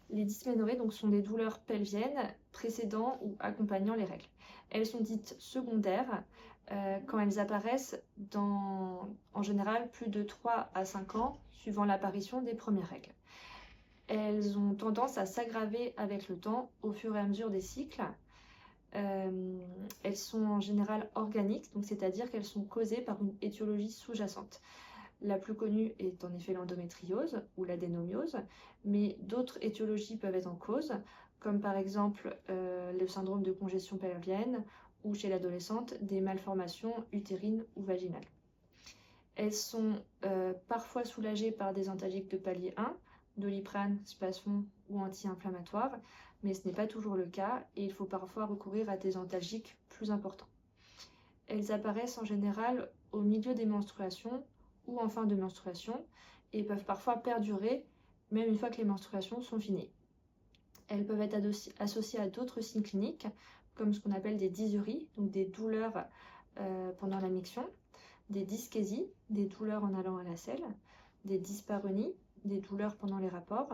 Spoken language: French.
Les dysménorrhées donc, sont des douleurs pelviennes précédant ou accompagnant les règles. Elles sont dites secondaires quand elles apparaissent en général plus de 3 à 5 ans suivant l'apparition des premières règles. Elles ont tendance à s'aggraver avec le temps au fur et à mesure des cycles. Elles sont en général organiques, donc c'est-à-dire qu'elles sont causées par une étiologie sous-jacente. La plus connue est en effet l'endométriose ou l'adénomiose, mais d'autres étiologies peuvent être en cause, comme par exemple le syndrome de congestion pelvienne ou chez l'adolescente des malformations utérines ou vaginales. Elles sont parfois soulagées par des antalgiques de palier 1, Doliprane, Spasfon ou anti-inflammatoires, mais ce n'est pas toujours le cas et il faut parfois recourir à des antalgiques plus importants. Elles apparaissent en général au milieu des menstruations ou en fin de menstruation et peuvent parfois perdurer même une fois que les menstruations sont finies. Elles peuvent être associées à d'autres signes cliniques comme ce qu'on appelle des dysuries, donc des douleurs pendant la miction, des dyskésies, des douleurs en allant à la selle, des dyspareunies, des douleurs pendant les rapports,